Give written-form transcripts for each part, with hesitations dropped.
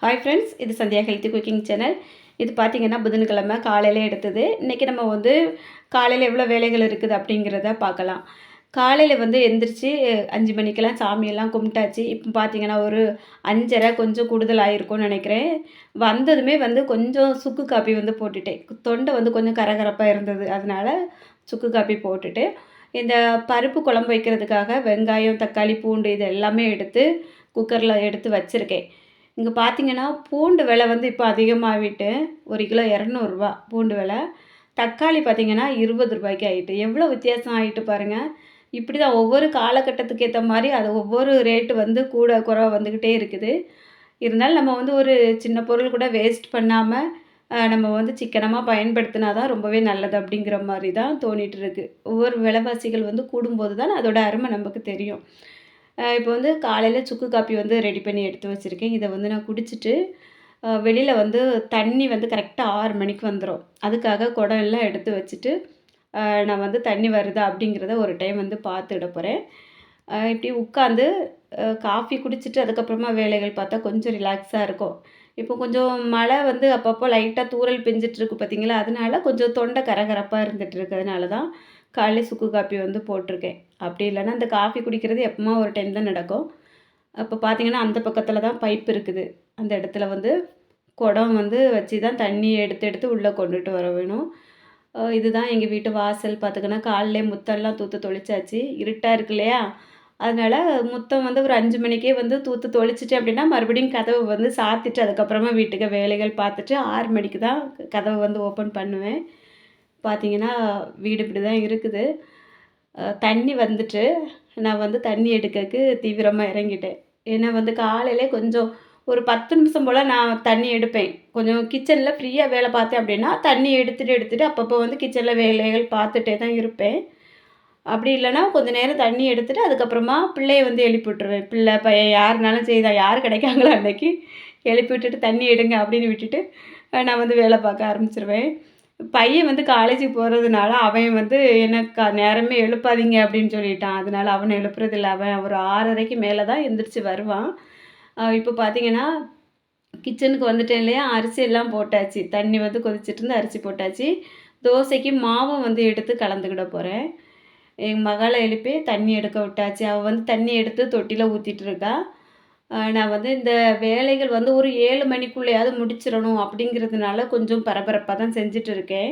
Hi friends, இது Sandhya healthy cooking channel. இது பார்த்தீங்கன்னா புதன்கிழமை காலையில எடுத்தது. இன்றைக்கி நம்ம வந்து காலையில் எவ்வளோ வேலைகள் இருக்குது அப்படிங்கிறத பார்க்கலாம். காலையில் வந்து எந்திரிச்சு 5 மணிக்கெல்லாம் சாமியெல்லாம் கும்பிட்டாச்சு. இப்போ பார்த்தீங்கன்னா ஒரு 5:30 கொஞ்சம் கூடுதல் ஆகிருக்கும்னு நினைக்கிறேன். வந்ததுமே வந்து கொஞ்சம் சுக்கு காப்பி வந்து போட்டுட்டேன். தொண்டை வந்து கொஞ்சம் கரகரப்பாக இருந்தது. அதனால் சுக்கு காப்பி போட்டுட்டு, இந்த பருப்பு குழம்பு வைக்கிறதுக்காக வெங்காயம், தக்காளி, பூண்டு இது எல்லாமே எடுத்து குக்கரில் எடுத்து வச்சுருக்கேன். இங்கே பார்த்தீங்கன்னா, பூண்டு விலை வந்து இப்போ அதிகமாகிட்டு, 1 கிலோ ரூ. 200 பூண்டு விலை. தக்காளி பார்த்தீங்கன்னா, ரூ. 20 ஆயிட்டு. எவ்வளோ வித்தியாசம் ஆயிட்டு பாருங்கள். இப்படி தான் ஒவ்வொரு காலகட்டத்துக்கு ஏற்ற மாரி அது ஒவ்வொரு ரேட்டு வந்து கூட குறைவா வந்துக்கிட்டே இருக்குது. இருந்தாலும் நம்ம வந்து ஒரு சின்ன பொருள் கூட வேஸ்ட் பண்ணாம, நம்ம வந்து சிக்கனமா பயன்படுத்தினா தான் ரொம்பவே நல்லது அப்படிங்கிற மாரி தான் தோணிட்டு இருக்கு. ஒவ்வொரு விலைவாசிகள் வந்து கூடும்போது தான் அதோட அருமை நமக்கு தெரியும். இப்போ வந்து காலையில் சுக்கு காப்பி வந்து ரெடி பண்ணி எடுத்து வச்சுருக்கேன். இதை வந்து நான் குடிச்சிட்டு வெளியில வந்து தண்ணி வந்து கரெக்டாக 6 மணிக்கு வந்துரும். அதுக்காக குடம் எல்லாம் எடுத்து வச்சுட்டு, நான் வந்து தண்ணி வருதா அப்படிங்கிறத ஒரு டைம் வந்து பார்த்துட போகிறேன். இப்படி உட்காந்து காஃபி குடிச்சிட்டு அதுக்கப்புறமா வேலைகள் பார்த்தா கொஞ்சம் ரிலாக்ஸாக இருக்கும். இப்போ கொஞ்சம் மழை வந்து அப்பப்போ லைட்டாக தூறல் பெஞ்சிட்ருக்கு பார்த்தீங்களா, அதனால கொஞ்சம் தொண்டை கரகரப்பாக இருந்துட்டு இருக்கிறதுனால தான் காலையில சுக்கு காப்பி வந்து போட்டிருக்கேன். அப்படி இல்லைன்னா இந்த காஃபி குடிக்கிறது எப்போமா ஒரு டைம் தான் நடக்கும். அப்போ பார்த்தீங்கன்னா அந்த பக்கத்தில் தான் பைப் இருக்குது. அந்த இடத்துல வந்து குடம் வந்து வச்சு தான் தண்ணி எடுத்து எடுத்து உள்ளே கொண்டுட்டு வர வேணும். இதுதான் எங்கள் வீட்டு வாசல். பார்த்துக்கன்னா காலையிலே முத்தம்லாம் தூத்து தொளிச்சாச்சு. இருட்டாக இருக்கு இல்லையா, அதனால முத்தம் வந்து ஒரு 5 மணிக்கே வந்து தூத்து தொளிச்சுட்டேன் அப்படின்னா, மறுபடியும் கதவு வந்து சாத்திட்டு அதுக்கப்புறமா வீட்டுக்கு வேலைகள் பார்த்துட்டு 6 மணிக்கு தான் கதவு வந்து ஓப்பன் பண்ணுவேன். பார்த்தீங்கன்னா, வீடு இப்படி தான் இருக்குது. தண்ணி வந்துட்டு, நான் வந்து தண்ணி எடுக்கக்கு தீவிரமா இறங்கிட்டேன். ஏன்னா வந்து காலையிலே கொஞ்சம் ஒரு 10 நிமிஷம் போல் நான் தண்ணி எடுப்பேன். கொஞ்சம் கிச்சனில் ஃப்ரீயா வேலை பார்த்தேன் அப்படின்னா, தண்ணி எடுத்துட்டு எடுத்துட்டு அப்பப்போ வந்து கிச்சனில் வேலைகள் பார்த்துட்டே தான் இருப்பேன். அப்படி இல்லைன்னா கொஞ்சம் நேரம் தண்ணி எடுத்துட்டு அதுக்கப்புறமா பிள்ளைய வந்து எழுப்பி விட்டுருவேன். பிள்ளை, பையன் யாருனாலும் சரி தான், யார் கிடைக்காங்களோ அன்னைக்கு எழுப்பி விட்டுட்டு தண்ணி எடுங்க அப்படின்னு விட்டுட்டு, நான் வந்து வேலை பார்க்க ஆரம்பிச்சுருவேன். பையன் வந்து காலேஜுக்கு போகிறதுனால அவன் வந்து என்ன நேரமே எழுப்பாதீங்க அப்படின்னு சொல்லிட்டான். அதனால அவனை எழுப்புறதில்ல. அவன் ஒரு 6:30க்கு மேலே தான் எந்திரிச்சு வருவான். இப்போ பார்த்தீங்கன்னா, கிச்சனுக்கு வந்துட்டேன் இல்லையா, அரிசி எல்லாம் போட்டாச்சு. தண்ணி வந்து கொதிச்சிட்ருந்து அரிசி போட்டாச்சு. தோசைக்கு மாவும் வந்து எடுத்து கலந்துக்கிட போகிறேன். என் மகள எழுப்பி தண்ணி எடுக்க விட்டாச்சு. அவள் வந்து தண்ணி எடுத்து தொட்டியில ஊத்திட்டு இருக்கா. நான் வந்து இந்த வேலைகள் வந்து ஒரு 7 மணிக்குள்ளேயாவது முடிச்சிரணும் அப்படிங்கிறதுனால கொஞ்சம் பரபரப்பா தான் செஞ்சுட்டு இருக்கேன்.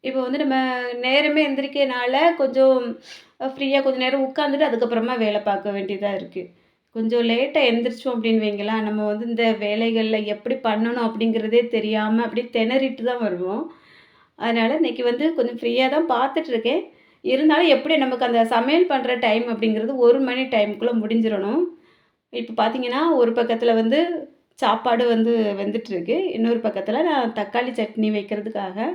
இப்போ வந்து நம்ம நேரமே எந்திரிக்கிறனால கொஞ்சம் ஃப்ரீயா கொஞ்ச நேரம் உட்காந்துட்டு அதுக்கப்புறமா வேலை பார்க்க வேண்டியதா இருக்கு. கொஞ்சம் லேட்டா எந்திரிச்சோம் அப்படின்னு வைங்களேன், நம்ம வந்து இந்த வேலைகள்ல எப்படி பண்ணணும் அப்படிங்கிறதே தெரியாம அப்படியே திணறிட்டு தான் வருவோம். அதனால இன்னைக்கு வந்து கொஞ்சம் ஃப்ரீயா தான் பார்த்துட்டு இருக்கேன். இருந்தாலும் எப்படி நமக்கு அந்த சமையல் பண்ற டைம் அப்படிங்கிறது 1 மணி டைம்க்குள்ள முடிஞ்சிரணும். இப்போ பார்த்தீங்கன்னா, ஒரு பக்கத்தில வந்து சாப்பாடு வந்து வெந்துட்டுருக்கு. இன்னொரு பக்கத்தில நான் தக்காளி சட்னி வைக்கிறதுக்காக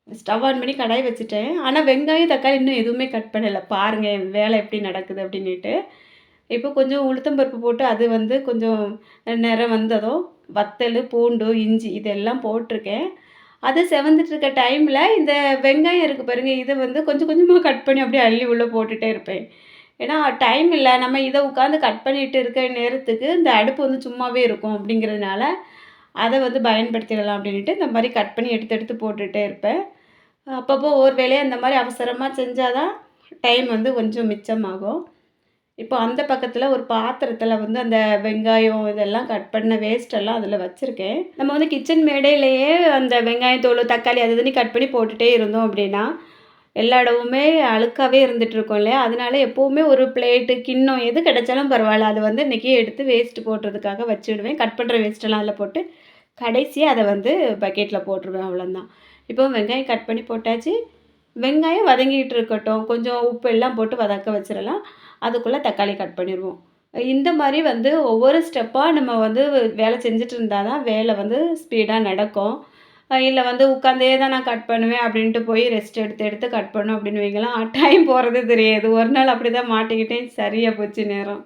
ஸ்டவ் ஆன் பண்ணி கடாய் வச்சுட்டேன். ஆனா வெங்காயம், தக்காளி இன்னும் எதுவுமே கட் பண்ணல. பாருங்க என் வேலை எப்படி நடக்குது அப்படின்னுட்டு. இப்போ கொஞ்சம் உளுத்தம் பருப்பு போட்டு அது வந்து கொஞ்சம் நிறம் வந்ததும், வத்தலு, பூண்டு, இஞ்சி இதெல்லாம் போட்டிருக்கேன். அது செவந்துட்டு இருக்க டைம்ல இந்த வெங்காயம் இருக்கு பாருங்க, இத வந்து கொஞ்சம் கொஞ்சமா கட் பண்ணி அப்படியே அள்ளி உள்ள போட்டுட்டே இருப்பேன். ஏன்னா டைம் இல்ல. நம்ம இத உட்காந்து கட் பண்ணிட்டு இருக்க நேரத்துக்கு இந்த அடுப்பு வந்து சும்மாவே இருக்கும் அப்படிங்கிறதுனால, அத வந்து பயன்படுத்திடலாம் அப்படின்ட்டு இந்த மாரி கட் பண்ணி எடுத்து எடுத்து போட்டுட்டே இருப்பேன். அப்பப்போ ஒரு வேலையா இந்த மாரி அவசரமா செஞ்சா தான் டைம் வந்து கொஞ்சம் மிச்சமாகும். இப்போ அந்த பக்கத்துல ஒரு பாத்திரத்துல வந்து அந்த வெங்காயம் இதெல்லாம் கட் பண்ண வேஸ்ட் எல்லாம் அதில வச்சிருக்கேன். நம்ம வந்து கிச்சன் மேடையிலேயே அந்த வெங்காயம் தோலு, தக்காளி அது இதுன்னு கட் பண்ணி போட்டுட்டே இருந்தோம் அப்படின்னா, எல்லா இடமுமே அழுக்காவே இருந்துட்டுருக்கும் இல்லையா? அதனால எப்பவுமே ஒரு பிளேட்டு, கிண்ணம் எது கிடைச்சாலும் பரவால்ல. அத வந்து இன்னைக்கே எடுத்து வேஸ்ட் போடுறதுக்காக வச்சுடுவேன். கட் பண்ணுற வேஸ்ட்டெல்லாம் அதில போட்டு, கடைசியா அத வந்து பக்கெட்ல போட்டுருவேன் அவ்வளோதான். இப்போ வெங்காயம் கட் பண்ணி போட்டாச்சு. வெங்காயம் வதங்கிட்டு இருக்கட்டும். கொஞ்சம் உப்பு எல்லாம் போட்டு வதக்க வச்சிரலாம். அதுக்குள்ள தக்காளி கட் பண்ணிருவோம். இந்த மாரி வந்து ஒவ்வொரு ஸ்டெப்பா நம்ம வந்து வேலை செஞ்சுட்டு இருந்தா தான் வேலை வந்து ஸ்பீடா நடக்கும். இல்ல வந்து உட்காந்தே தான் நான் கட் பண்ணுவேன் அப்படின்ட்டு போய் ரெஸ்ட் எடுத்து எடுத்து கட் பண்ணோம் அப்படின்னு வைங்களேன், டைம் போறதே தெரியாது. ஒரு நாள் அப்படிதான் மாட்டிக்கிட்டேன். சரியா போச்சு நேரம்.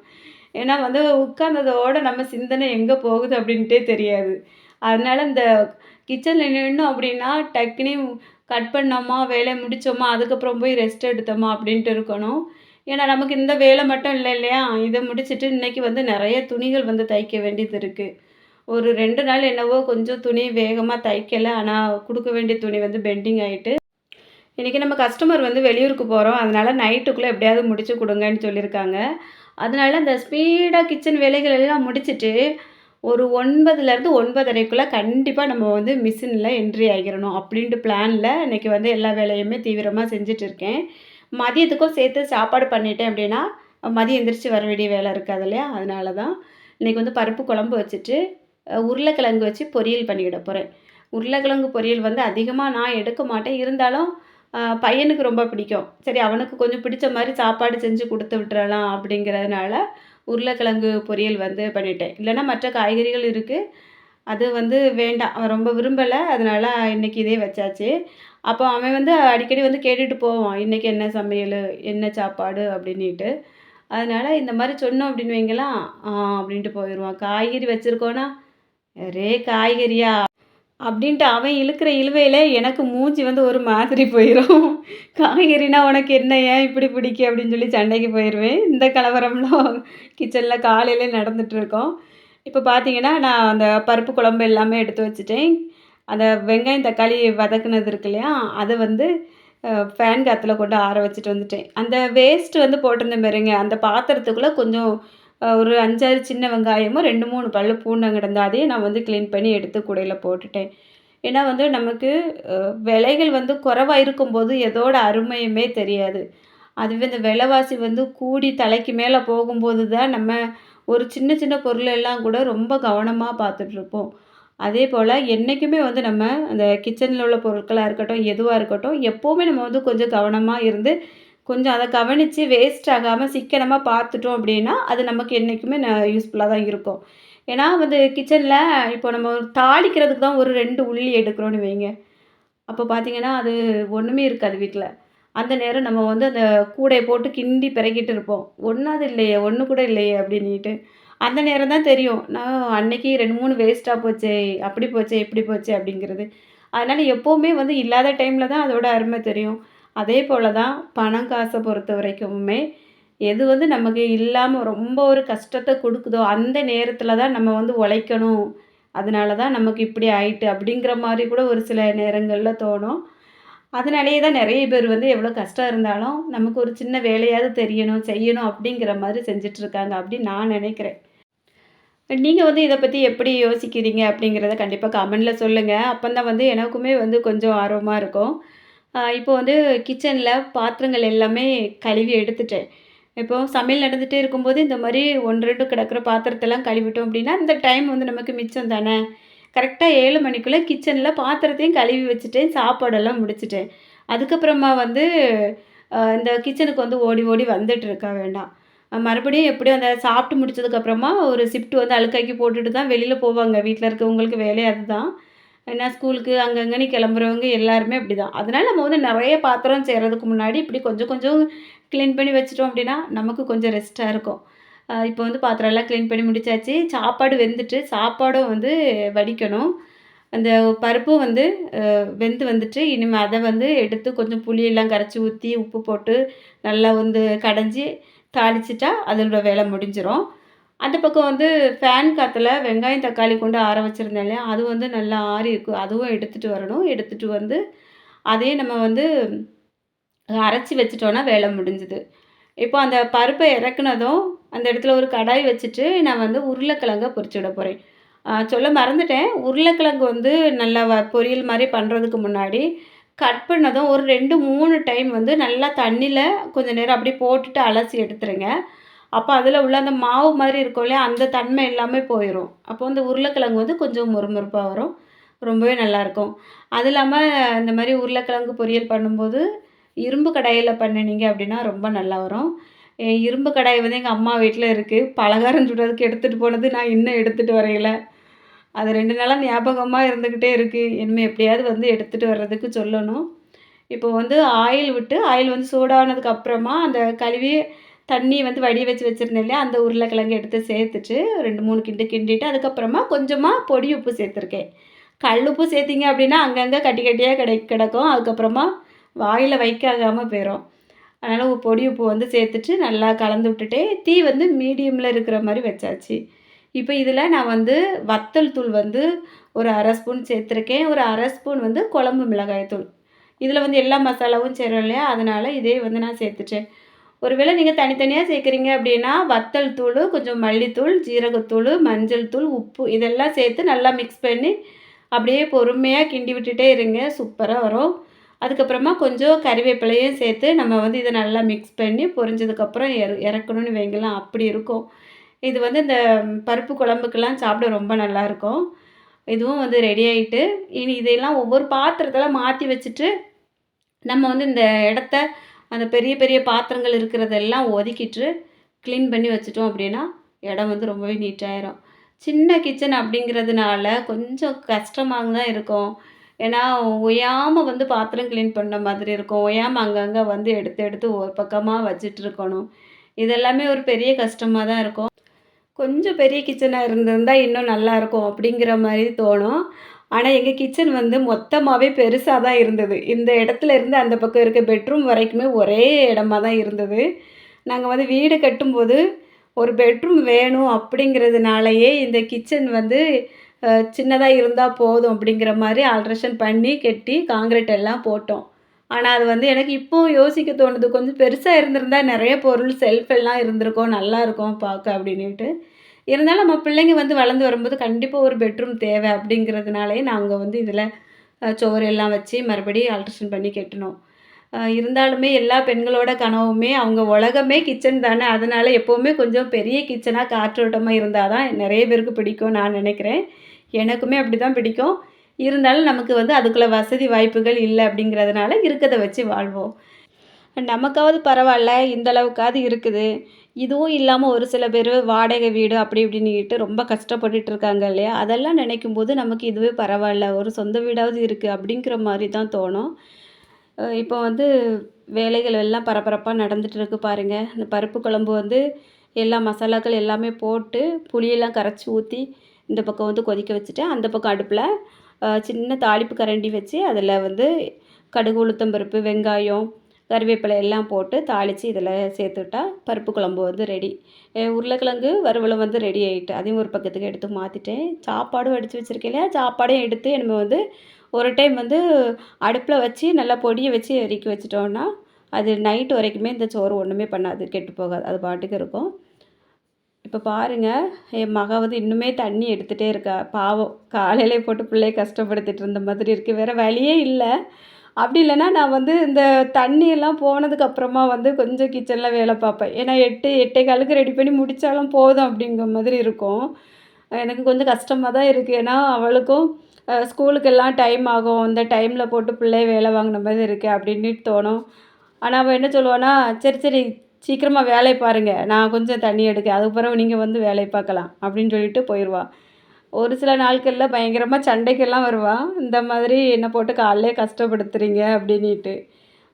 ஏன்னா வந்து உட்கார்ந்ததோட நம்ம சிந்தனை எங்க போகுது அப்படின்ட்டே தெரியாது. அதனால இந்த கிச்சன்ல நின்னோம் அப்படின்னா, டக்குனு கட் பண்ணோமா, வேலைய முடிச்சோமா, அதுக்கப்புறம் போய் ரெஸ்ட் எடுத்தோமா அப்படின்ட்டு இருக்கணும். ஏன்னா நமக்கு இந்த வேலை மட்டும் இல்லை இல்லையா? இத முடிச்சுட்டு இன்னைக்கு வந்து நெறைய துணிகள் வந்து தைக்க வேண்டியது இருக்கு. ஒரு 2 நாள் என்னவோ கொஞ்சம் துணி வேகமா தைக்கல. ஆனா குடுக்க வேண்டிய துணி வந்து பெண்டிங் ஆயிட்டு. இன்னைக்கு நம்ம கஸ்டமர் வந்து வெளியூருக்கு போறோம். அதனால நைட்டுக்குள்ள எப்படியாவது முடிச்சு குடுங்கன்னு சொல்லியிருக்காங்க. அதனால அந்த ஸ்பீடா கிச்சன் வேலைகள் எல்லாம் முடிச்சுட்டு, ஒரு 9லேருந்து 9:30க்குள்ள கண்டிப்பா நம்ம வந்து மிஷின்ல என்ட்ரி ஆகிரணும். அப்படின்ட்டு பிளான்ல இன்னைக்கு வந்து எல்லா வேலையுமே தீவிரமா செஞ்சுட்டு இருக்கேன். மதியத்துக்கும் சேர்த்து சாப்பாடு பண்ணிட்டேன் அப்படின்னா, மதியம் எந்திரிச்சு வர வேண்டிய வேலை இருக்காது இல்லையா? அதனால தான். இன்னைக்கு வந்து பருப்பு குழம்பு வச்சுட்டு, உருளைக்கிழங்கு வச்சு பொரியல் பண்ணிக்கிட போறேன். உருளைக்கிழங்கு பொரியல் வந்து அதிகமா நான் எடுக்க மாட்டேன். இருந்தாலும் பையனுக்கு ரொம்ப பிடிக்கும். சரி அவனுக்கு கொஞ்சம் பிடிச்ச மாரி சாப்பாடு செஞ்சு குடுத்து விட்டுறலாம் அப்படிங்கிறதுனால, உருளைக்கிழங்கு பொரியல் வந்து பண்ணிட்டேன். இல்லன்னா மற்ற காய்கறிகள் இருக்கு. அது வந்து வேண்டாம். அவன் ரொம்ப விரும்பல. அதனால இன்னைக்கு இதே வச்சாச்சு. அப்போ அவன் வந்து அடிக்கடி வந்து கேட்டுட்டு போவான். "இன்னைக்கு என்ன சமையலு? என்ன சாப்பாடு?" அப்படின்னிட்டு. அதனால இந்த மாரி சொன்னோம் அப்படின்னு வைங்களேன், "ஆ" அப்படின்ட்டு போயிருவான். காய்கறி வச்சிருக்கோன்னா, "ஒரே காய்கறியா?" அப்படின்ட்டு அவன் இழுக்கிற இழுவையில எனக்கு மூஞ்சி வந்து ஒரு மாதிரி போயிரும். காய்கறினா உனக்கு என்ன? ஏன் இப்படி பிடிக்கு? அப்படின்னு சொல்லி சண்டைக்கு போயிருவேன். இந்த கலவரம்லாம் கிச்சன்ல காலையிலே நடந்துட்டுருக்கும். இப்போ பார்த்தீங்கன்னா, நான் அந்த பருப்பு குழம்பு எல்லாமே எடுத்து வச்சுட்டேன். அந்த வெங்காயம், தக்காளி வதக்குனது இருக்கு இல்லையா? அத வந்து ஃபேன் காத்துல கொண்டு ஆற வச்சுட்டு வந்துட்டேன். அந்த வேஸ்ட் வந்து போட்டிருந்தேன் பாருங்க, அந்த பாத்திரத்துக்குள்ள கொஞ்சம் ஒரு 5, 6 சின்ன வெங்காயமும் 2, 3 பல்லு பூண்டும் கிடந்து அதையும் நான் வந்து கிளீன் பண்ணி எடுத்து கூடையில போட்டுட்டேன். ஏன்னா வந்து நமக்கு விலைகள் வந்து குறைவா இருக்கும்போது எதோட அருமையுமே தெரியாது. அதுவே இந்த விலைவாசி வந்து கூடி தலைக்கு மேல போகும்போது தான் நம்ம ஒரு சின்ன சின்ன பொருள் எல்லாம் கூட ரொம்ப கவனமா பார்த்துட்ருப்போம். அதேபோல என்னைக்குமே வந்து நம்ம அந்த கிச்சன்ல உள்ள பொருட்களா இருக்கட்டும், எதுவா இருக்கட்டும், எப்பவுமே நம்ம வந்து கொஞ்சம் கவனமா இருந்து, கொஞ்சம் அத கவனிச்சு வேஸ்ட் ஆகாம சிக்கனமா பார்த்துட்டோம் அப்படின்னா, அது நமக்கு என்னைக்குமே யூஸ்ஃபுல்லா தான் இருக்கும். ஏன்னா வந்து கிச்சன்ல இப்போ நம்ம ஒரு தாளிக்கிறதுக்கு தான் ஒரு 2 உள்ளி எடுக்கிறோம்னு வைங்க. அப்போ பார்த்தீங்கன்னா, அது ஒண்ணுமே இருக்காது வீட்ல. அந்த நேரம் நம்ம வந்து அந்த கூடைய போட்டு கிண்டி பெரக்கிட்டு இருப்போம். "ஒண்ணாவது இல்லையே, ஒண்ணு கூட இல்லையே" அப்படின்னிட்டு. அந்த நேரம் தான் தெரியும். நான் அன்னைக்கு 2, 3 வேஸ்ட்டா போச்சே, அப்படி போச்சே, இப்படி போச்சே அப்படிங்கிறது. அதனால எப்பவுமே வந்து இல்லாத டைம்ல தான் அதோட அருமை தெரியும். அதே போல தான் பணம் காச பொறுத்தவரைக்குமே, எது வந்து நமக்கு இல்லாம ரொம்ப ஒரு கஷ்டத்த குடுக்குதோ, அந்த நேரத்தில தான் நம்ம வந்து உழைக்கணும். அதனால தான் நமக்கு இப்படி ஆயிட்டு அப்படிங்கிற மாரி கூட ஒரு சில நேரங்கள்ல தோணும். அதனாலேயே தான் நெறைய பேர் வந்து எவ்வளோ கஷ்டம் இருந்தாலும், நமக்கு ஒரு சின்ன வேலையாவது தெரியணும், செய்யணும் அப்படிங்கிற மாரி செஞ்சுட்ருக்காங்க அப்படின்னு நான் நெனைக்கிறேன். நீங்க வந்து இத பத்தி எப்படி யோசிக்கிறீங்க அப்படிங்கிறத கண்டிப்பா கமெண்ட்ல சொல்லுங்க. அப்பந்தான் வந்து எனக்குமே வந்து கொஞ்சம் ஆர்வமா இருக்கும். இப்போ வந்து கிச்சன்ல பாத்திரங்கள் எல்லாமே கழுவி எடுத்துட்டேன். இப்போ சமையல் நடந்துட்டே இருக்கும்போது இந்த மாரி 1, 2 கிடக்கிற பாத்திரத்தெல்லாம் கழுவிட்டோம் அப்படின்னா, இந்த டைம் வந்து நமக்கு மிச்சம் தானே! கரெக்ட்டா 7 மணிக்குள்ள கிச்சன்ல பாத்திரத்தையும் கழுவி வச்சுட்டேன். சாப்பாடெல்லாம் முடிச்சுட்டேன். அதுக்கப்புறமா வந்து இந்த கிச்சனுக்கு வந்து ஓடி ஓடி வந்துட்டு இருக்க வேண்டாம். மறுபடியும் எப்படியும் அந்த சாப்பிட்டு முடிச்சதுக்கப்புறமா ஒரு ஷிஃப்ட் வந்து அழுக்காக்கி போட்டுட்டு தான் வெளியில போவாங்க. வீட்ல இருக்கவங்களுக்கு வேலையே அதுதான். ஏன்னா ஸ்கூலுக்கு அங்க அங்கன்னு கிளம்புறவங்க எல்லாருமே அப்படிதான். அதனால நம்ம வந்து நெறைய பாத்திரம் செய்றதுக்கு முன்னாடி இப்படி கொஞ்சம் கொஞ்சம் கிளீன் பண்ணி வச்சுட்டோம் அப்படின்னா, நமக்கு கொஞ்சம் ரெஸ்ட்டா இருக்கும். இப்போ வந்து பாத்திரம்லாம் கிளீன் பண்ணி முடிச்சாச்சு. சாப்பாடு வெந்துட்டு, சாப்பாடும் வந்து வடிக்கணும். அந்த பருப்பும் வந்து வெந்து வந்துட்டு, இனிமே அத வந்து எடுத்து கொஞ்சம் புளியெல்லாம் கரைச்சி ஊத்தி, உப்பு போட்டு நல்லா வந்து கடைஞ்சு தாளிச்சுட்டா, அதோட வேலை முடிஞ்சிரும். அந்த பக்கம் வந்து ஃபேன் காத்துல வெங்காயம், தக்காளி கொண்டு ஆற வச்சிருந்தேன் இல்லையா? அது வந்து நல்லா ஆறியிருக்கு. அதுவும் எடுத்துட்டு வரணும். எடுத்துட்டு வந்து, அதையும் நம்ம வந்து அரைச்சு வச்சுட்டோம்னா வேலை முடிஞ்சுது. இப்போ அந்த பருப்ப இறக்குனதும், அந்த இடத்துல ஒரு கடாய் வச்சுட்டு, நான் வந்து உருளைக்கிழங்க பொரிச்சுட போறேன். சொல்ல மறந்துட்டேன். உருளைக்கிழங்கு வந்து நல்லா பொரியல் மாரி பண்றதுக்கு முன்னாடி, கட் பண்ணதும் ஒரு 2, 3 டைம் வந்து நல்லா தண்ணீல கொஞ்சம் நேரம் அப்படியே போட்டுட்டு அலசி எடுத்துருங்க. அப்ப அதில உள்ள அந்த மாவு மாரி இருக்கும் இல்லையா? அந்த தன்மை எல்லாமே போயிரும். அப்போ வந்து உருளைக்கிழங்கு வந்து கொஞ்சம் மொறுமொறுப்பா வரும். ரொம்பவே நல்லாயிருக்கும். அது இல்லாம இந்த மாரி உருளைக்கிழங்கு பொரியல் பண்ணும்போது, இரும்பு கடாயில பண்ணுனீங்க அப்படின்னா ரொம்ப நல்லா வரும். இரும்பு கடாய் வந்து எங்க அம்மா வீட்ல இருக்கு. பலகாரம் சுடுறதுக்கு எடுத்துட்டு போனது நான் இன்னும் எடுத்துட்டு வரையில. அது 2 நாளா ஞாபகமா இருந்துகிட்டே இருக்கு. இனிமே எப்படியாவது வந்து எடுத்துட்டு வர்றதுக்கு சொல்லணும். இப்போ வந்து ஆயில் விட்டு, ஆயில் வந்து சூடானதுக்கு அப்புறமா, அந்த கழுவி தண்ணி வந்து வடிய வச்சு வச்சிருந்தேன் இல்லையா? அந்த உருளைக்கிழங்கு எடுத்து சேர்த்துட்டு 2, 3 கிண்டு கிண்டிட்டு, அதுக்கப்புறமா கொஞ்சமா பொடி உப்பு சேர்த்துருக்கேன். கல் உப்பு சேர்த்தீங்க அப்படின்னா, அங்கங்க கட்டி கட்டியா கிடக்கும். அதுக்கப்புறமா வாயில வைக்காகாம போயிரும். அதனால் பொடி உப்பு வந்து சேர்த்துட்டு நல்லா கலந்து விட்டுட்டு தீ வந்து மீடியமில் இருக்கிற மாதிரி வச்சாச்சு. இப்போ இதில் நான் வந்து வத்தல் தூள் வந்து ஒரு 1/2 ஸ்பூன் சேர்த்துருக்கேன். ஒரு 1/2 ஸ்பூன் வந்து குழம்பு மிளகாய் தூள். இதில் வந்து எல்லா மசாலாவும் சேரும் இல்லையா? அதனால் இதே வந்து நான் சேர்த்துட்டேன். ஒருவேளை நீங்கள் தனித்தனியா சேர்க்குறீங்க அப்படின்னா, வத்தல் தூளு, கொஞ்சம் மல்லித்தூள், ஜீரகத்தூளு, மஞ்சள் தூள், உப்பு இதெல்லாம் சேர்த்து நல்லா மிக்ஸ் பண்ணி, அப்படியே பொறுமையா கிண்டி விட்டுட்டே இருங்க. சூப்பரா வரும். அதுக்கப்புறமா கொஞ்சம் கறிவேப்பிலையும் சேர்த்து நம்ம வந்து இத நல்லா மிக்ஸ் பண்ணி பொரிஞ்சதுக்கப்புறம் இறக்கணும்னு வைங்களேன், அப்படி இருக்கும். இது வந்து இந்த பருப்பு குழம்புக்கெல்லாம் சாப்பிட ரொம்ப நல்லாயிருக்கும். இதுவும் வந்து ரெடி ஆயிட்டு, இனி இதையெல்லாம் ஒவ்வொரு பாத்திரத்தில மாத்தி வச்சுட்டு, நம்ம வந்து இந்த இடத்த அந்த பெரிய பெரிய பாத்திரங்கள் இருக்கிறதெல்லாம் ஒதுக்கிட்டு, க்ளீன் பண்ணி வச்சுட்டோம் அப்படின்னா, இடம் வந்து ரொம்பவே நீட்டாயிரும். சின்ன கிச்சன் அப்படிங்கிறதுனால கொஞ்சம் கஷ்டமாக தான் இருக்கும். ஏன்னா, ஓயாம வந்து பாத்திரம் க்ளீன் பண்ண மாதிரி இருக்கும். ஓயாம அங்கங்க வந்து எடுத்து எடுத்து ஒரு பக்கமா வச்சுட்டு இருக்கணும். இதெல்லாமே ஒரு பெரிய கஷ்டமா தான் இருக்கும். கொஞ்சம் பெரிய கிச்சனா இருந்திருந்தா இன்னும் நல்லாயிருக்கும் அப்படிங்கிற மாரி தோணும். ஆனா, எங்க கிச்சன் வந்து மொத்தமாவே பெருசா தான் இருந்தது. இந்த இடத்துல இருந்து அந்த பக்கம் இருக்க பெட்ரூம் வரைக்குமே ஒரே இடமா தான் இருந்தது. நாங்க வந்து வீடு கட்டும்போது, ஒரு பெட்ரூம் வேணும் அப்படிங்கிறதுனாலயே இந்த கிச்சன் வந்து சின்னதா இருந்தா போதும் அப்படிங்கிற மாரி ஆல்ட்ரேஷன் பண்ணி, கட்டி கான்கிரீட் எல்லாம் போட்டோம். ஆனா, அது வந்து எனக்கு இப்போ யோசிக்க தோணுது. கொஞ்சம் பெருசா இருந்திருந்தா நெறைய பொருள் செல்ஃப் எல்லாம் இருந்திருக்கும். நல்லாயிருக்கும் பார்க்க அப்படின்னுட்டு. இருந்தாலும் நம்ம பிள்ளைங்க வந்து வளர்ந்து வரும்போது கண்டிப்பா ஒரு பெட்ரூம் தேவை அப்படிங்கிறதுனாலயே நாங்க வந்து இதில சுவர் எல்லாம் வச்சு மறுபடியும் ஆல்ட்ரேஷன் பண்ணி கட்டினோம். இருந்தாலுமே எல்லா பெண்களோட கனவுமே அவங்க உலகமே கிச்சன் தானே! அதனால எப்பவுமே கொஞ்சம் பெரிய கிச்சனா காற்றோட்டமா இருந்தா தான் நெறைய பேருக்கு பிடிக்கும்னு நான் நினைக்கிறேன். எனக்குமே அப்படிதான் பிடிக்கும். இருந்தாலும் நமக்கு வந்து அதுக்குள்ள வசதி வாய்ப்புகள் இல்ல அப்படிங்கிறதுனால இருக்கத வச்சு வாழ்வோம். நமக்காவது பரவால்ல, இந்த அளவுக்காவது இருக்குது. இதுவும் இல்லாம ஒரு சில பேரு வாடகை வீடு அப்படி இப்படின்னுட்டு ரொம்ப கஷ்டப்பட்டுட்டு இருக்காங்க இல்லையா? அதெல்லாம் நினைக்கும்போது நமக்கு இதுவே பரவால்ல. ஒரு சொந்த வீடாவது இருக்கு அப்படிங்கிற மாரி தான் தோணும். இப்போ வந்து வேலைகள் எல்லாம் பரபரப்பா நடந்துட்டு இருக்கு பாருங்க. இந்த பருப்பு குழம்பு வந்து எல்லா மசாலாக்கள் எல்லாமே போட்டு, புளியெல்லாம் கரைச்சி ஊத்தி, இந்த பக்கம் வந்து கொதிக்க வச்சுட்டேன். அந்த பக்கம் அடுப்புல சின்ன தாளிப்பு கரண்டி வச்சு, அதில வந்து கடுகு, உளுத்தம் பருப்பு, வெங்காயம், கறிவேப்பிலை எல்லாம் போட்டு தாளித்து இதில் சேர்த்துட்டா பருப்பு குழம்பு வந்து ரெடி. உருளைக்கிழங்கு வறுவலும் வந்து ரெடி ஆயிட்டு. அதையும் ஒரு பக்கத்துக்கு எடுத்து மாற்றிட்டேன். சாப்பாடும் வடித்து வச்சுருக்கேன் இல்லையா? சாப்பாடையும் எடுத்து நம்ம வந்து ஒரு டைம் வந்து அடுப்பில வச்சு நல்லா பொடிய வச்சு இறக்கி வச்சுட்டோம்னா, அது நைட் வரைக்குமே இந்த சோறு ஒண்ணுமே பண்ணாது. கெட்டு போகாது. அது பாட்டுக்கு இருக்கும். இப்ப பாருங்க, என் மக வந்து இன்னுமே தண்ணி எடுத்துட்டே இருக்கா. பாவம் காலையிலே போட்டு பிள்ளைய கஷ்டப்படுத்திட்டு இருந்த மாதிரி இருக்கு. வேற வழியே இல்ல. அப்படி இல்லன்னா, நான் வந்து இந்த தண்ணியெல்லாம் போனதுக்கு அப்புறமா வந்து கொஞ்சம் கிச்சன்ல வேலை பார்ப்பேன். ஏன்னா 8, 8:15க்கு ரெடி பண்ணி முடிச்சாலும் போதும் அப்படிங்கிற மாதிரி இருக்கும். எனக்கு கொஞ்சம் கஷ்டமா தான் இருக்கு. ஏன்னா அவளுக்கும் ஸ்கூலுக்கெல்லாம் டைம் ஆகும். இந்த டைம்ல போட்டு பிள்ளைய வேலை வாங்கின மாதிரி இருக்கு அப்படின்னு தோணும். ஆனா, அவ என்ன சொல்லுவான்னா, "சரி, சரி சீக்கிரமா வேலைய பாருங்க. நான் கொஞ்சம் தண்ணி எடுக்கேன். அதுக்கு பிறகு நீங்க வந்து வேலைய பார்க்கலாம்." அப்படின்னு சொல்லிட்டு போயிருவா. ஒரு சில நாட்கள்ல பயங்கரமா சண்டைக்கெல்லாம் வருவா. இந்த மாதிரி என்ன போட்டு காலைலயே கஷ்டப்படுத்துறீங்க அப்படின்னிட்டு.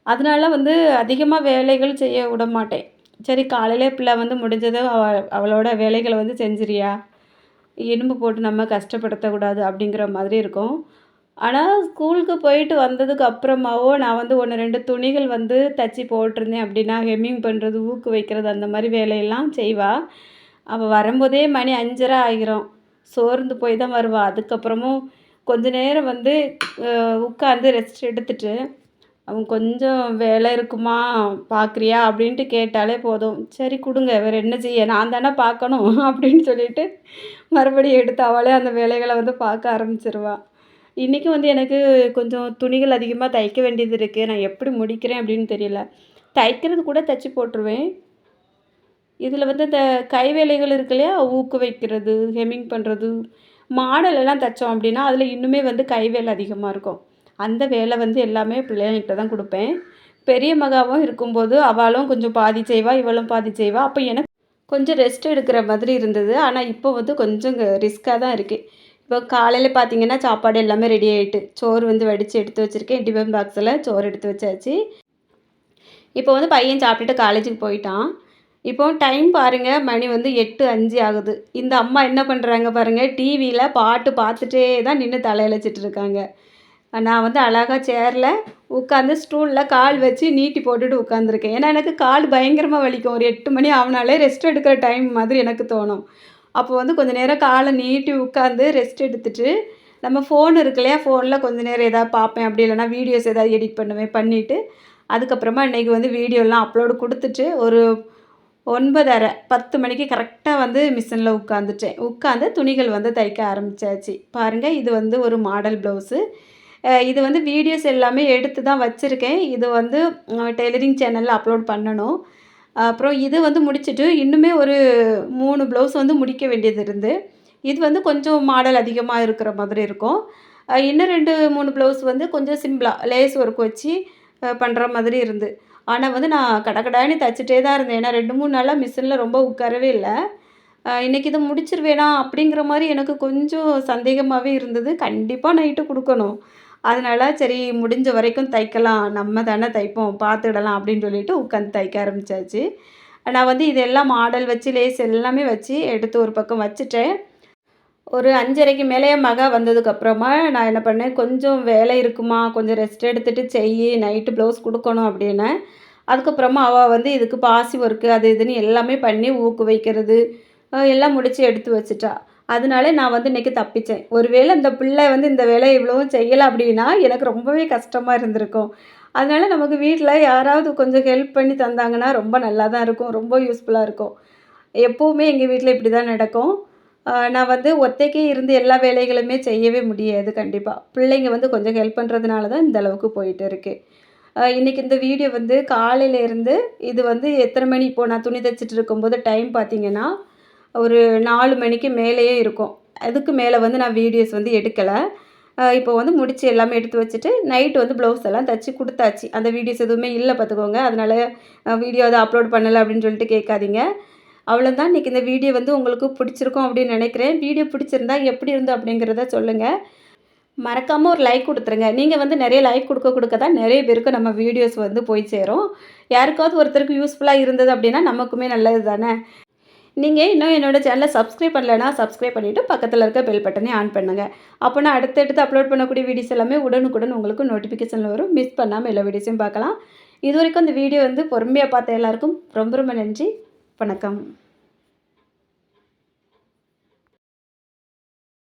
அதனால வந்து அதிகமா வேலைகள் செய்ய விடமாட்டேன். சரி காலையிலே பிள்ளை வந்து முடிஞ்சதும் அவளோட வேலைகள வந்து செஞ்சுறியா? எலும்பு போட்டு நம்ம கஷ்டப்படுத்தக்கூடாது அப்படிங்கிற மாதிரி இருக்கும். ஆனா, ஸ்கூலுக்கு போயிட்டு வந்ததுக்கு அப்புறமாவோ, நான் வந்து 1, 2 துணிகள் வந்து தச்சு போட்டிருந்தேன் அப்படின்னா, ஹெம்மிங் பண்ணுறது, ஊக்கு வைக்கிறது அந்த மாரி வேலையெல்லாம் செய்வா. அவ வரும்போதே மணி 5:30 ஆகிரும். சோர்ந்து போய் தான் வருவா. அதுக்கப்புறமும் கொஞ்ச நேரம் வந்து உட்காந்து ரெஸ்ட் எடுத்துட்டு, "அவன் கொஞ்சம் வேலை இருக்குமா, பார்க்குறியா?" அப்படின்ட்டு கேட்டாலே போதும். "சரி குடுங்க, வேற என்ன செய்ய? நான் தானே பார்க்கணும்." அப்படின்னு சொல்லிட்டு மறுபடியும் எடுத்து அவளே அந்த வேலைகள வந்து பார்க்க ஆரம்பிச்சுருவா. இன்னைக்கு வந்து எனக்கு கொஞ்சம் துணிகள் அதிகமா தைக்க வேண்டியது இருக்கு. நான் எப்படி முடிக்கிறேன் அப்படின்னு தெரியல. தைக்கிறது கூட தச்சு போட்டுருவேன். இதில வந்து இந்த கைவேலைகள் இருக்கு இல்லையா? ஊக்கு வைக்கிறது, ஹெம்மிங் பண்ணுறது, மாடல் எல்லாம் தைச்சோம் அப்படின்னா, அதில இன்னுமே வந்து கைவேலை அதிகமா இருக்கும். அந்த வேலை வந்து எல்லாமே பிள்ளைங்ககிட்ட தான் குடுப்பேன். பெரிய மகாவும் இருக்கும்போது, அவளும் கொஞ்சம் பாதி செய்வா, இவளும் பாதி செய்வா. அப்ப எனக்கு கொஞ்சம் ரெஸ்ட் எடுக்கிற மாதிரி இருந்தது. ஆனா, இப்போ வந்து கொஞ்சம் ரிஸ்க்கா தான் இருக்கு. இப்போ காலையில பார்த்தீங்கன்னா, சாப்பாடு எல்லாமே ரெடி ஆயிட்டு. சோறு வந்து வடிச்சு எடுத்து வச்சிருக்கேன். டிஃபன் பாக்ஸில சோறு எடுத்து வச்சாச்சு. இப்போ வந்து பையன் சாப்பிட்டுட்டு காலேஜுக்கு போயிட்டான். இப்போ டைம் பாருங்க, மணி வந்து 8:05 ஆகுது. இந்த அம்மா என்ன பண்ணுறாங்க பாருங்க, டிவியில பாட்டு பார்த்துட்டே தான் நின்னு தலையிழச்சிட்டு இருக்காங்க. நான் வந்து அழகா சேர்ல உட்காந்து ஸ்டூலில் கால் வச்சு நீட்டி போட்டுட்டு உட்காந்துருக்கேன். ஏன்னா எனக்கு கால் பயங்கரமா வலிக்கும். ஒரு 8 மணி ஆகுனாலே ரெஸ்ட் எடுக்கிற டைம் மாதிரி எனக்கு தோணும். அப்போ வந்து கொஞ்ச நேரம் காலை நீட்டி உட்காந்து ரெஸ்ட் எடுத்துட்டு, நம்ம ஃபோன் இருக்கு இல்லையா? ஃபோனில் கொஞ்ச நேரம் ஏதாவது பார்ப்பேன். அப்படி இல்லைனா வீடியோஸ் ஏதாவது எடிட் பண்ணுவேன். பண்ணிவிட்டு, அதுக்கப்புறமா இன்றைக்கி வந்து வீடியோலாம் அப்லோடு குடுத்துட்டு, ஒரு 9:30 10 மணிக்கு கரெக்ட்டா வந்து மிஷினில் உட்காந்துட்டேன். உட்காந்து துணிகள் வந்து தைக்க ஆரம்பிச்சாச்சு. பாருங்க இது வந்து ஒரு மாடல் ப்ளவுஸு. இது வந்து வீடியோஸ் எல்லாமே எடுத்து தான் வச்சுருக்கேன். இது வந்து டெய்லரிங் சேனல்ல அப்லோட் பண்ணணும். அப்புறம் இது வந்து முடிச்சுட்டு, இன்னுமே ஒரு 3 ப்ளவுஸ் வந்து முடிக்க வேண்டியது இருந்து. இது வந்து கொஞ்சம் மாடல் அதிகமா இருக்கிற மாதிரி இருக்கும். இன்னும் 2, 3 ப்ளவுஸ் வந்து கொஞ்சம் சிம்பிளா லேஸ் ஒர்க் வச்சு பண்ணுற மாதிரி இருந்து. ஆனா வந்து நான் கடகடான்னு தச்சுட்டே தான் இருந்தேன். ஏன்னா 2, 3 நாளா மிஷின்ல ரொம்ப உட்காரவே இல்ல. இன்னைக்கு இத முடிச்சிருவேனா அப்படிங்கிற மாரி எனக்கு கொஞ்சம் சந்தேகமாவே இருந்தது. கண்டிப்பா நைட்டு குடுக்கணும். அதனால சரி முடிஞ்ச வரைக்கும் தைக்கலாம். நம்ம தானே தைப்போம் பார்த்துடலாம் அப்படின்னு சொல்லிட்டு உட்காந்து தைக்க ஆரம்பிச்சாச்சு. நான் வந்து இதெல்லாம் மாடல் வச்சு லேஸ் எல்லாமே வச்சு எடுத்து ஒரு பக்கம் வச்சுட்டேன். ஒரு 5:30க்கு மேலே என் மக வந்ததுக்கப்புறமா நான் என்ன பண்ணேன், கொஞ்சம் வேலை இருக்குமா, கொஞ்சம் ரெஸ்ட் எடுத்துட்டு செய்யி, நைட்டு ப்ளவுஸ் குடுக்கணும் அப்டின்னேன். அதுக்கப்புறமா அவ வந்து இதுக்கு பாசி ஒர்க்கு அது இதுன்னு எல்லாமே பண்ணி ஊக்கு வைக்கிறது, எல்லாம் முடிச்சு எடுத்து வச்சுட்டா. அதனால நான் வந்து இன்னைக்கு தப்பிச்சேன். ஒருவேளை இந்த பிள்ளை வந்து இந்த வேலைய இவ்வளவும் செய்யல அப்டின்னா, எனக்கு ரொம்பவே கஷ்டமா இருந்திருக்கும். அதனால நமக்கு வீட்ல யாராவது கொஞ்சம் ஹெல்ப் பண்ணி தந்தாங்கன்னா, ரொம்ப நல்லா தான் இருக்கும். ரொம்ப யூஸ்ஃபுல்லா இருக்கும். எப்பவுமே எங்க வீட்ல இப்படி தான் நடக்கும். நான் வந்து ஒத்தைக்கே இருந்து எல்லா வேலைகளுமே செய்யவே முடியாது கண்டிப்பா. பிள்ளைங்க வந்து கொஞ்சம் ஹெல்ப் பண்ணுறதுனால தான் இந்த அளவுக்கு போயிட்டு இருக்கு. இன்னைக்கு இந்த வீடியோ வந்து காலையில இருந்து இது வந்து எத்தனை மணி இப்போ நான் துணி தச்சுட்டு இருக்கும்போது டைம் பார்த்தீங்கன்னா, ஒரு 4 மணிக்கு மேலேயே இருக்கும். அதுக்கு மேல வந்து நான் வீடியோஸ் வந்து எடுக்கல. இப்போ வந்து முடிச்சு எல்லாமே எடுத்து வச்சுட்டு, நைட் வந்து ப்ளவுஸ் எல்லாம் தச்சு குடுத்தாச்சு. அந்த வீடியோஸ் எதுவுமே இல்ல பார்த்துக்கோங்க. அதனால வீடியோ எதுவும் அப்லோட் பண்ணல அப்படின்னு சொல்லிட்டு கேட்காதீங்க. அவ்வளோதான். இன்றைக்கி இந்த வீடியோ வந்து உங்களுக்கு பிடிச்சிருக்கும் அப்படின்னு நினைக்கிறேன். வீடியோ பிடிச்சிருந்தா எப்படி இருந்து அப்படிங்கிறத சொல்லுங்கள். மறக்காம ஒரு லைக் குடுத்துருங்க. நீங்க வந்து நெறைய லைக் குடுக்க குடுக்க தான் நெறைய பேருக்கு நம்ம வீடியோஸ் வந்து போய் சேரும். யாருக்காவது ஒருத்தருக்கு யூஸ்ஃபுல்லா இருந்தது அப்படின்னா நமக்குமே நல்லது தானே! நீங்க இன்னும் என்னோட சேனல சப்ஸ்கிரைப் பண்ணலன்னா, சப்ஸ்கிரைப் பண்ணிட்டு பக்கத்துல இருக்க பெல் பட்டனையும் ஆன் பண்ணுங்க. அப்போ நான் அடுத்தடுத்து அப்லோட் பண்ணக்கூடிய வீடியோஸ் எல்லாமே உடனுக்குடன் உங்களுக்கு நோட்டிஃபிகேஷன்ல வரும். மிஸ் பண்ணாம எல்லா வீடியோஸையும் பார்க்கலாம். இதுவரைக்கும் இந்த வீடியோ வந்து பொறுமையா பார்த்த எல்லாருக்கும் ரொம்ப ரொம்ப நன்றி. வணக்கம்.